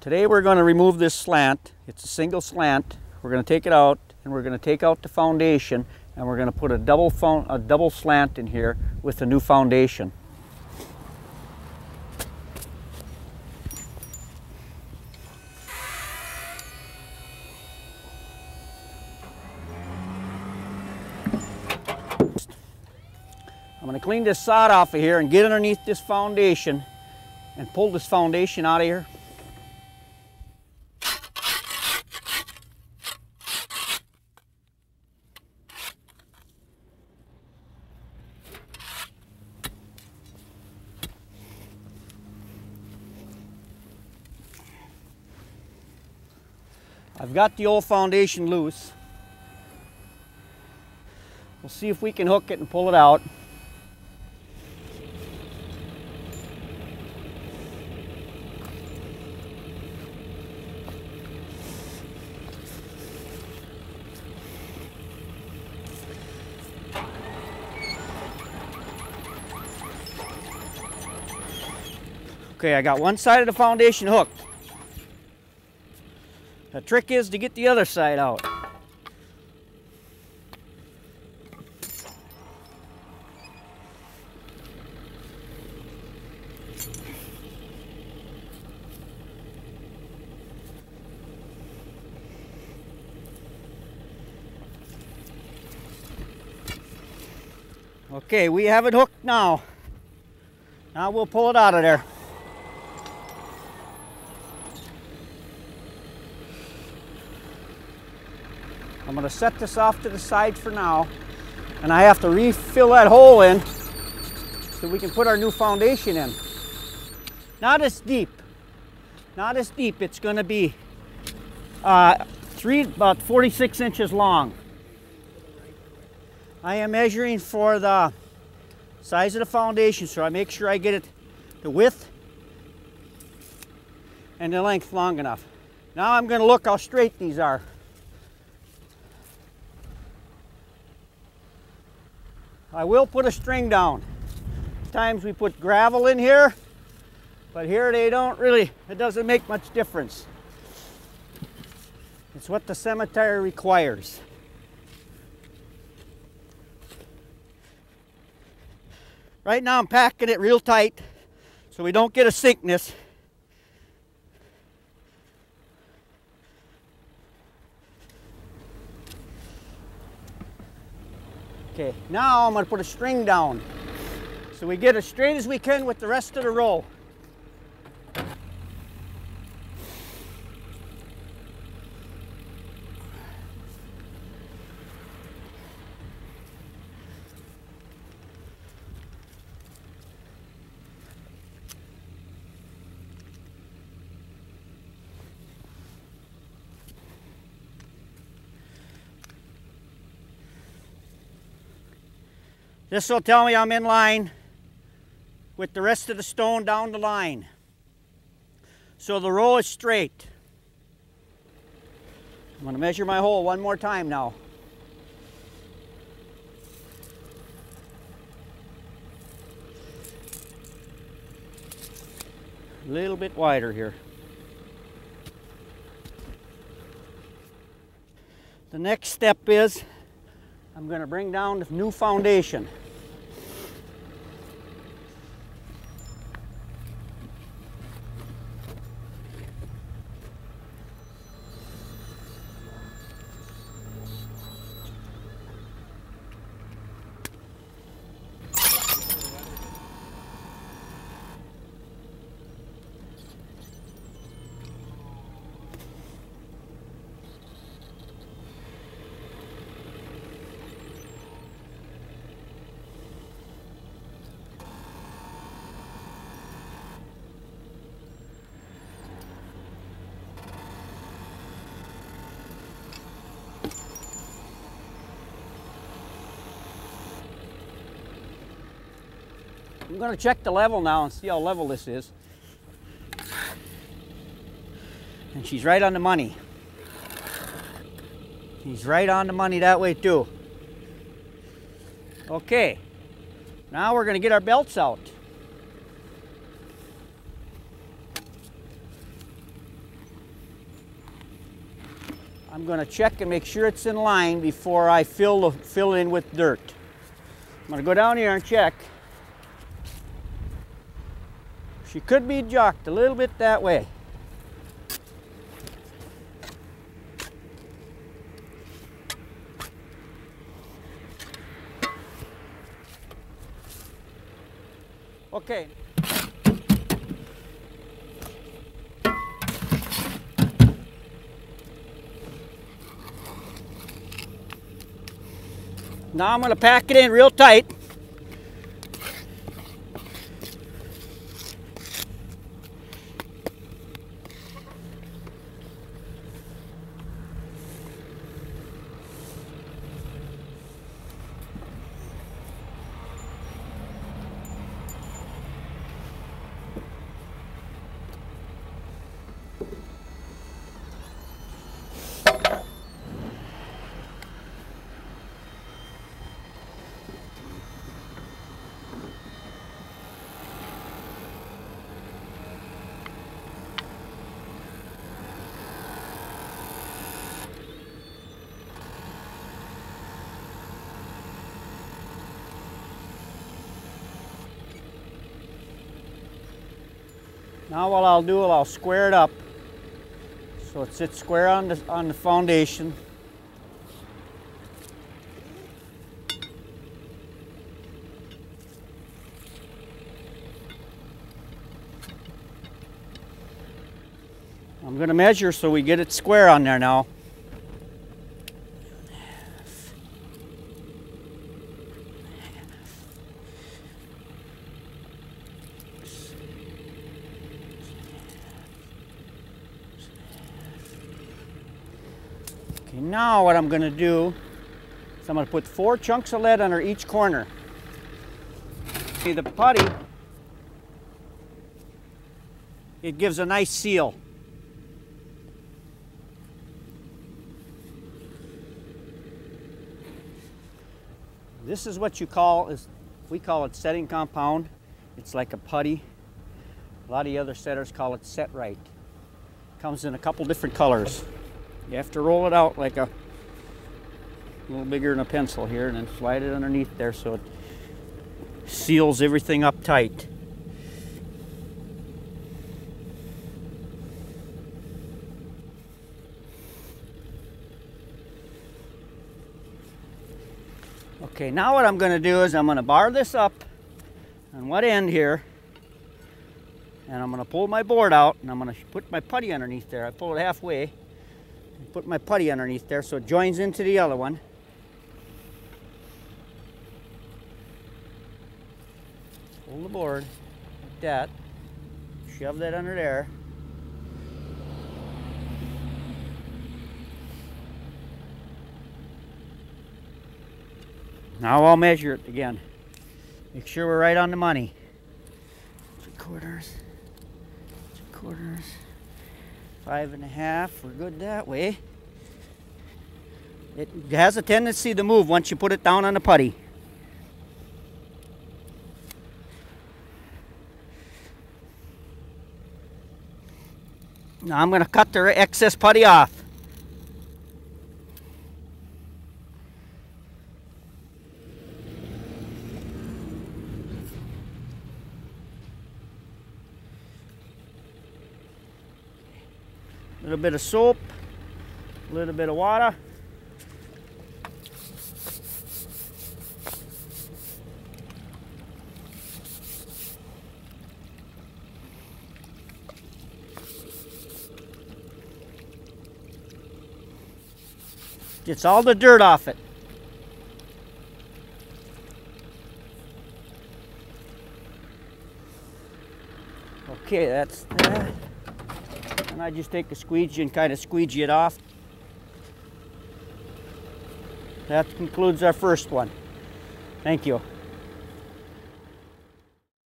Today we're going to remove this slant. It's a single slant. We're going to take it out, and we're going to take out the foundation, and we're going to put a double slant in here with the new foundation. I'm going to clean this sod off of here and get underneath this foundation and pull this foundation out of here. I've got the old foundation loose. We'll see if we can hook it and pull it out. Okay, I got one side of the foundation hooked. The trick is to get the other side out. Okay, we have it hooked now. Now we'll pull it out of there. I'm going to set this off to the side for now, and I have to refill that hole in so we can put our new foundation in. Not as deep. Not as deep. It's going to be about 46 inches long. I am measuring for the size of the foundation, so I make sure I get it the width and the length long enough. Now I'm going to look how straight these are. I will put a string down. Sometimes we put gravel in here, but here they don't really, it doesn't make much difference. It's what the cemetery requires. Right now I'm packing it real tight so we don't get a sickness. Okay, now I'm going to put a string down so we get as straight as we can with the rest of the row. This will tell me I'm in line with the rest of the stone down the line. So the row is straight. I'm going to measure my hole one more time now. A little bit wider here. The next step is I'm going to bring down the new foundation. I'm going to check the level now and see how level this is. And she's right on the money. She's right on the money that way too. Okay, now we're going to get our belts out. I'm going to check and make sure it's in line before I fill in with dirt. I'm going to go down here and check. She could be jocked a little bit that way. Okay. Now I'm going to pack it in real tight. Now what I'll do is I'll square it up so it sits square on the foundation. I'm going to measure so we get it square on there now. Okay, now what I'm going to do is I'm going to put 4 chunks of lead under each corner. See the putty, it gives a nice seal. This is what we call it setting compound. It's like a putty. A lot of the other setters call it set right. Comes in a couple different colors. You have to roll it out like a little bigger than a pencil here and then slide it underneath there so it seals everything up tight. Okay, now what I'm going to do is I'm going to bar this up on one end here, and I'm going to pull my board out, and I'm going to put my putty underneath there. I pull it halfway and put my putty underneath there so it joins into the other one. Pull the board like that, shove that under there. Now I'll measure it again. Make sure we're right on the money. 3/4, 3/4, 5.5. We're good that way. It has a tendency to move once you put it down on the putty. Now I'm going to cut the excess putty off. A little bit of soap, a little bit of water. Gets all the dirt off it. Okay, that's that. And I just take a squeegee and kind of squeegee it off. That concludes our first one. Thank you.